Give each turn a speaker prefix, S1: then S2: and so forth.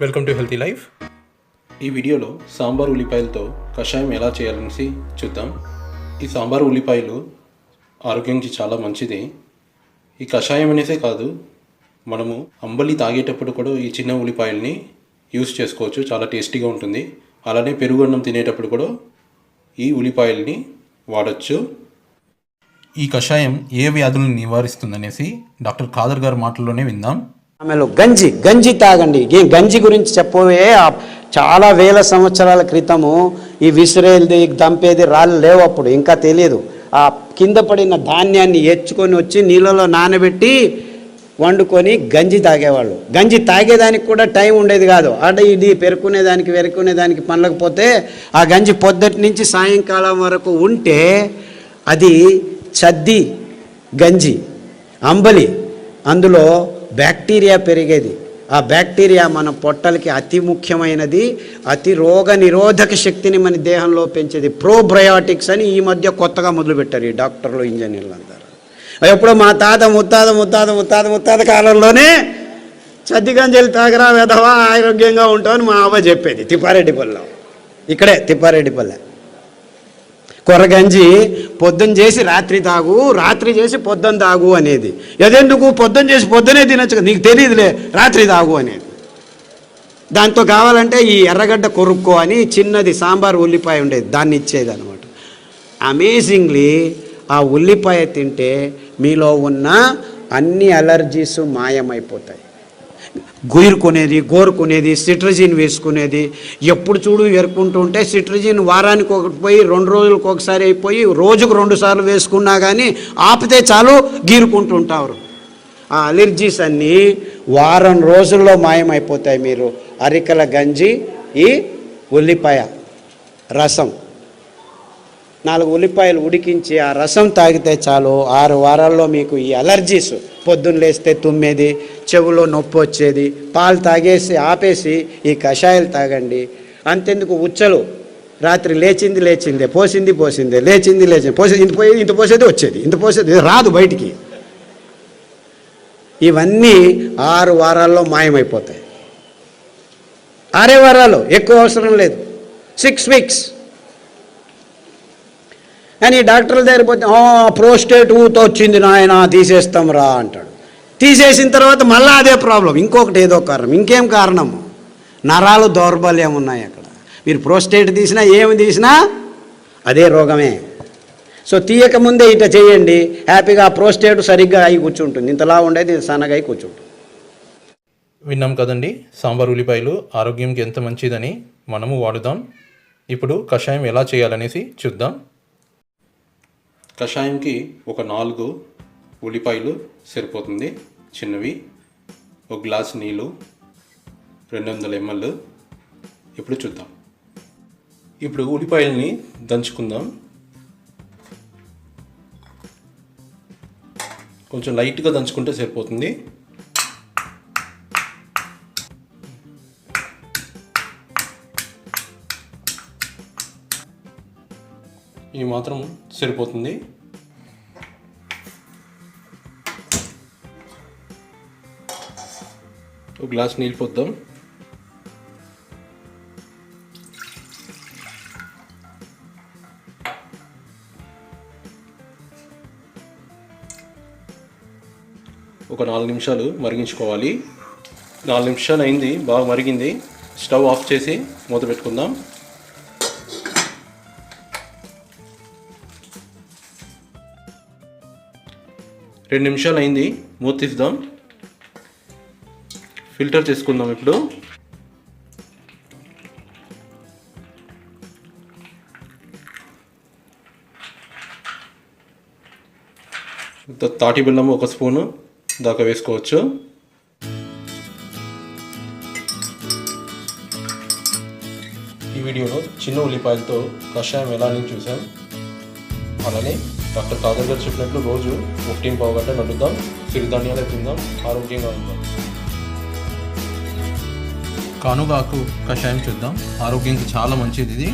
S1: Welcome to healthy life. ఈ వీడియోలో సాంబార్ ఉల్లిపాయలతో కషాయం ఎలా చేయాలనేసి చూద్దాం. ఈ సాంబార్ ఉల్లిపాయలు ఆరోగ్యానికి చాలా మంచిది. ఈ కషాయం అనేసే కాదు, మనము అంబలి తాగేటప్పుడు కూడా ఈ చిన్న ఉల్లిపాయల్ని యూస్ చేసుకోవచ్చు, చాలా టేస్టీగా ఉంటుంది. అలానే పెరుగు అన్నం తినేటప్పుడు కూడా ఈ ఉల్లిపాయల్ని వాడచ్చు. ఈ కషాయం ఏ వ్యాధులను నివారిస్తుందనేసి డాక్టర్ ఖాదర్ గారి మాటల్లోనే విందాం.
S2: ఆమెలో గంజి తాగండి. ఈ గంజి గురించి చెప్పబోయే చాలా వేల సంవత్సరాల క్రితము ఈ విసిరేది దంపేది రాళ్ళు లేవు, అప్పుడు ఇంకా తెలియదు. ఆ కింద పడిన ధాన్యాన్ని ఎచ్చుకొని వచ్చి నీళ్ళలో నానబెట్టి వండుకొని గంజి తాగేవాళ్ళు. గంజి తాగేదానికి కూడా టైం ఉండేది కాదు. అంటే ఇది వెరుకునేదానికి పనలేకపోతే ఆ గంజి పొద్దుటి నుంచి సాయంకాలం వరకు ఉంటే అది చద్ది గంజి, అంబలి. అందులో బ్యాక్టీరియా పెరిగేది. ఆ బ్యాక్టీరియా మన పొట్టలకి అతి ముఖ్యమైనది, అతి రోగ నిరోధక శక్తిని మన దేహంలో పెంచేది. ప్రోబయోటిక్స్ అని ఈ మధ్య కొత్తగా మొదలుపెట్టారు ఈ డాక్టర్లు, ఇంజనీర్లు అందరూ. ఎప్పుడో మా తాత ముత్తాత కాలంలోనే చద్ది గంజలు తాగరా వెధవా ఆరోగ్యంగా ఉంటామని మా అవ్వ చెప్పేది. తిప్పారెడ్డిపల్లె, ఇక్కడే తిప్పారెడ్డిపల్లె. కొరగంజి పొద్దున్న చేసి రాత్రి తాగు, రాత్రి చేసి పొద్దున్న తాగు అనేది. అదెందుకు? పొద్దున్న చేసి పొద్దునే తినచ్చు, నీకు తెలియదులే, రాత్రి తాగు అనేది. దాంతో కావాలంటే ఈ ఎర్రగడ్డ కొరుక్కో అని చిన్నది సాంబార్ ఉల్లిపాయ ఉండేది, దాన్ని ఇచ్చేది అనమాట. అమేజింగ్లీ ఆ ఉల్లిపాయ తింటే మీలో ఉన్న అన్ని అలర్జీస్ మాయమైపోతాయి. గోరుకునేది సిట్రజిన్ వేసుకునేది, ఎప్పుడు చూడు ఎరుకుంటూ ఉంటే సిట్రజిన్ వారానికి ఒకటి పోయి 2 రోజులకు ఒకసారి అయిపోయి రోజుకు 2 సార్లు వేసుకున్నా కానీ ఆపితే చాలు గీరుకుంటూ ఉంటారు. ఆ అలర్జీస్ అన్నీ వారం రోజుల్లో మాయమైపోతాయి. మీరు అరికల గంజి, ఈ ఉల్లిపాయ రసం, 4 ఉల్లిపాయలు ఉడికించి ఆ రసం తాగితే చాలు 6 వారాల్లో మీకు ఈ అలర్జీస్, పొద్దున్న లేస్తే తుమ్మేది, చెవులో నొప్పి వచ్చేది, పాలు తాగేసి ఆపేసి ఈ కషాయాలు తాగండి. అంతెందుకు, ఉచ్చలు రాత్రి లేచిందే, పోసింది ఇంత పోసేది వచ్చేది, ఇంత పోసేది రాదు బయటికి. ఇవన్నీ 6 వారాల్లో మాయమైపోతాయి. 6 వారాలు, ఎక్కువ అవసరం లేదు, 6 వీక్స్. అని డాక్టర్ల దగ్గర పోతే ప్రోస్టేట్ ఊతో వచ్చింది నాయన తీసేస్తాం రా అంటాడు. తీసేసిన తర్వాత మళ్ళీ అదే ప్రాబ్లం, ఇంకొకటి ఏదో కారణం. ఇంకేం కారణము? నరాలు దౌర్బల్యం ఉన్నాయి అక్కడ. మీరు ప్రోస్టేట్ తీసినా ఏమి తీసినా అదే రోగమే. సో తీయకముందే ఇట చేయండి, హ్యాపీగా ఆ ప్రోస్టేట్ సరిగ్గా అయి కూర్చుంటుంది. ఇంతలా ఉండేది సన్నగా అయి కూర్చుంటుంది.
S1: విన్నాం కదండి, సాంబార్ ఉల్లిపాయలు ఆరోగ్యంకి ఎంత మంచిదని. మనము వాడుదాం. ఇప్పుడు కషాయం ఎలా చేయాలనేసి చూద్దాం. కషాయంకి ఒక 4 ఉల్లిపాయలు సరిపోతుంది, చిన్నవి. 1 గ్లాస్ నీళ్ళు, 200 ml. ఇప్పుడు చూద్దాం. ఇప్పుడు ఉల్లిపాయల్ని దంచుకుందాం. కొంచెం లైట్గా దంచుకుంటే సరిపోతుంది. ఈ మాత్రం సరిపోతుంది. ఒక గ్లాస్ నీళ్ళు పోద్దాం. ఒక 4 నిమిషాలు మరిగించుకోవాలి. 4 నిమిషాలు అయింది, బాగా మరిగింది. స్టవ్ ఆఫ్ చేసి మూత పెట్టుకుందాం. 2 నిమిషాలు అయింది, మూత తీద్దాం. ఫిల్టర్ చేసుకుందాం. ఇప్పుడు తాటి బెల్లం 1 స్పూను దాకా వేసుకోవచ్చు. ఈ వీడియోలో చిన్న ఉల్లిపాయలతో కషాయం ఎలా అని చూసాం. అలానే డాక్టర్ ఖాదర్ గారు చెప్పినట్లు రోజు 1.5 గంట నడుద్దాం, సిరిధాన్యాలు తిందాం, ఆరోగ్యంగా ఉందాం. కానుగాకు కషాయం చూద్దాం. ఆరోగ్యానికి చాలా మంచిది ఇది.